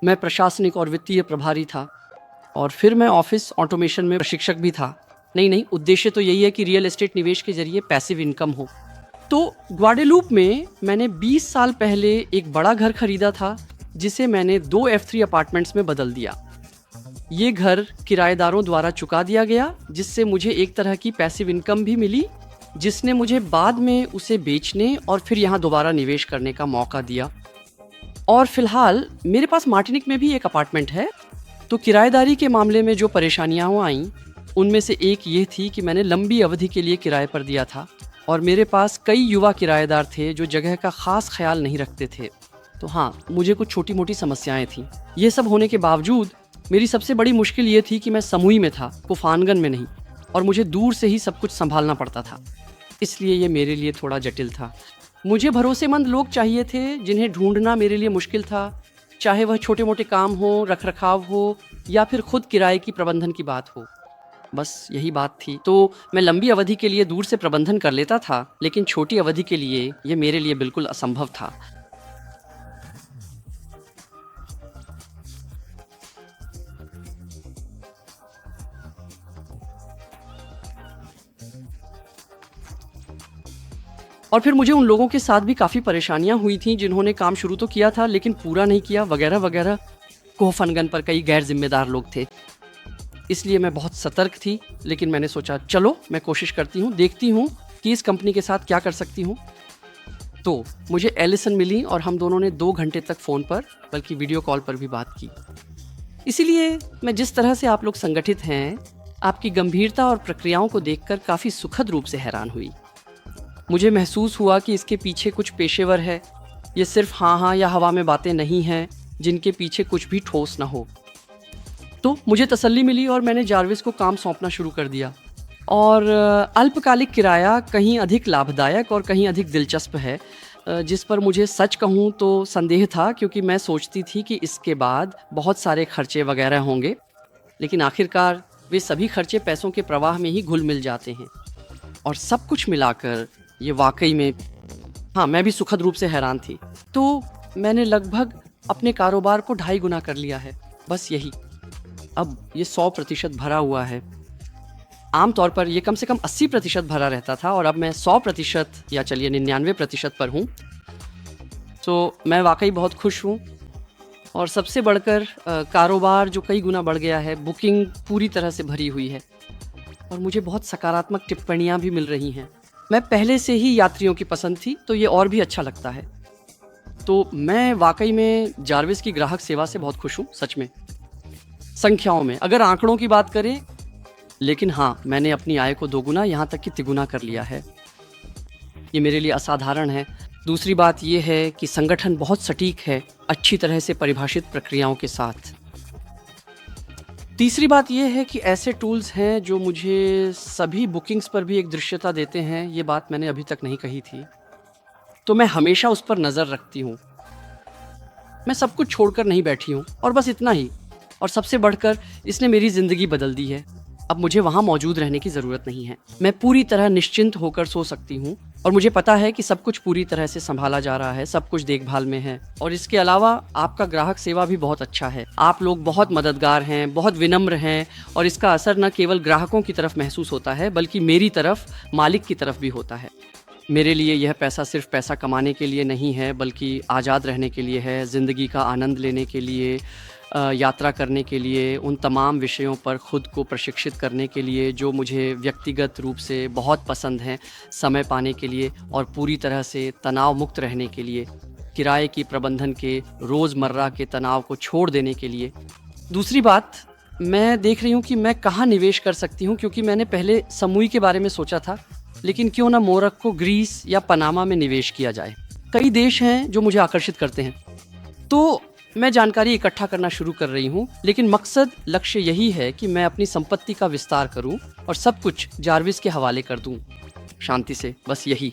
मैं प्रशासनिक और वित्तीय प्रभारी था और फिर मैं ऑफिस ऑटोमेशन में प्रशिक्षक भी था। नहीं, उद्देश्य तो यही है कि रियल एस्टेट निवेश के जरिए पैसिव इनकम हो। तो ग्वाडेलूप में मैंने 20 साल पहले एक बड़ा घर खरीदा था, जिसे मैंने 2 F3 अपार्टमेंट्स में बदल दिया। ये घर किराएदारों द्वारा चुका दिया गया, जिससे मुझे एक तरह की पैसिव इनकम भी मिली, जिसने मुझे बाद में उसे बेचने और फिर यहाँ दोबारा निवेश करने का मौका दिया। और फिलहाल मेरे पास मार्टिनिक में भी एक अपार्टमेंट है। तो किराएदारी के मामले में जो परेशानियाँ आईं, उनमें से एक ये थी कि मैंने लंबी अवधि के लिए किराए पर दिया था और मेरे पास कई युवा किराएदार थे जो जगह का ख़ास ख्याल नहीं रखते थे। तो हाँ, मुझे कुछ छोटी मोटी समस्याएं थीं। ये सब होने के बावजूद मेरी सबसे बड़ी मुश्किल ये थी कि मैं समूही में था, कुफानगन में नहीं, और मुझे दूर से ही सब कुछ संभालना पड़ता था। इसलिए ये मेरे लिए थोड़ा जटिल था। मुझे भरोसेमंद लोग चाहिए थे जिन्हें ढूंढना मेरे लिए मुश्किल था, चाहे वह छोटे मोटे काम हो, रखरखाव हो या फिर खुद किराए की प्रबंधन की बात हो। बस यही बात थी। तो मैं लंबी अवधि के लिए दूर से प्रबंधन कर लेता था, लेकिन छोटी अवधि के लिए ये मेरे लिए बिल्कुल असंभव था। और फिर मुझे उन लोगों के साथ भी काफ़ी परेशानियां हुई थीं जिन्होंने काम शुरू तो किया था लेकिन पूरा नहीं किया, वगैरह वगैरह। कोहफनगन पर कई गैर जिम्मेदार लोग थे। इसलिए मैं बहुत सतर्क थी, लेकिन मैंने सोचा चलो मैं कोशिश करती हूँ, देखती हूँ कि इस कंपनी के साथ क्या कर सकती हूँ। तो मुझे एलिसन मिली और हम दोनों ने 2 घंटे तक फ़ोन पर, बल्कि वीडियो कॉल पर भी बात की। इसीलिए मैं जिस तरह से आप लोग संगठित हैं, आपकी गंभीरता और प्रक्रियाओं को देखकर काफ़ी सुखद रूप से हैरान हुई। मुझे महसूस हुआ कि इसके पीछे कुछ पेशेवर है। ये सिर्फ हाँ या हवा में बातें नहीं हैं जिनके पीछे कुछ भी ठोस ना हो। तो मुझे तसल्ली मिली और मैंने जार्विस को काम सौंपना शुरू कर दिया। और अल्पकालिक किराया कहीं अधिक लाभदायक और कहीं अधिक दिलचस्प है, जिस पर मुझे सच कहूँ तो संदेह था, क्योंकि मैं सोचती थी कि इसके बाद बहुत सारे खर्चे वगैरह होंगे, लेकिन आखिरकार वे सभी खर्चे पैसों के प्रवाह में ही घुल मिल जाते हैं। और सब कुछ मिलाकर ये वाकई में, हाँ, मैं भी सुखद रूप से हैरान थी। तो मैंने लगभग अपने कारोबार को 2.5 गुना कर लिया है, बस यही। अब ये 100% भरा हुआ है। आमतौर पर ये कम से कम 80% भरा रहता था और अब मैं 100% या चलिए 99% पर हूँ। तो मैं वाकई बहुत खुश हूँ। और सबसे बढ़कर कारोबार जो कई गुना बढ़ गया है, बुकिंग पूरी तरह से भरी हुई है और मुझे बहुत सकारात्मक टिप्पणियाँ भी मिल रही हैं। मैं पहले से ही यात्रियों की पसंद थी, तो ये और भी अच्छा लगता है। तो मैं वाकई में जार्विस की ग्राहक सेवा से बहुत खुश हूँ, सच में। संख्याओं में अगर आंकड़ों की बात करें, लेकिन हाँ, मैंने अपनी आय को 2 गुना, यहाँ तक कि तिगुना कर लिया है। ये मेरे लिए असाधारण है। दूसरी बात ये है कि संगठन बहुत सटीक है, अच्छी तरह से परिभाषित प्रक्रियाओं के साथ। तीसरी बात ये है कि ऐसे टूल्स हैं जो मुझे सभी बुकिंग्स पर भी एक दृश्यता देते हैं। ये बात मैंने अभी तक नहीं कही थी, तो मैं हमेशा उस पर नज़र रखती हूँ। मैं सब कुछ छोड़कर नहीं बैठी हूँ, और बस इतना ही। और सबसे बढ़कर इसने मेरी ज़िंदगी बदल दी है। अब मुझे वहाँ मौजूद रहने की ज़रूरत नहीं है। मैं पूरी तरह निश्चिंत होकर सो सकती हूँ और मुझे पता है कि सब कुछ पूरी तरह से संभाला जा रहा है, सब कुछ देखभाल में है। और इसके अलावा आपका ग्राहक सेवा भी बहुत अच्छा है। आप लोग बहुत मददगार हैं, बहुत विनम्र हैं, और इसका असर न केवल ग्राहकों की तरफ महसूस होता है, बल्कि मेरी तरफ, मालिक की तरफ भी होता है। मेरे लिए यह पैसा सिर्फ पैसा कमाने के लिए नहीं है, बल्कि आज़ाद रहने के लिए है, ज़िंदगी का आनंद लेने के लिए, यात्रा करने के लिए, उन तमाम विषयों पर खुद को प्रशिक्षित करने के लिए जो मुझे व्यक्तिगत रूप से बहुत पसंद हैं, समय पाने के लिए, और पूरी तरह से तनाव मुक्त रहने के लिए, किराए की प्रबंधन के रोज़मर्रा के तनाव को छोड़ देने के लिए। दूसरी बात, मैं देख रही हूँ कि मैं कहाँ निवेश कर सकती हूँ, क्योंकि मैंने पहले समूही के बारे में सोचा था, लेकिन क्यों ना मोरक्को, ग्रीस या पनामा में निवेश किया जाए। कई देश हैं जो मुझे आकर्षित करते हैं। तो मैं जानकारी इकट्ठा करना शुरू कर रही हूँ, लेकिन मकसद, लक्ष्य यही है कि मैं अपनी संपत्ति का विस्तार करूँ और सब कुछ जार्विस के हवाले कर दूँ, शांति से, बस यही।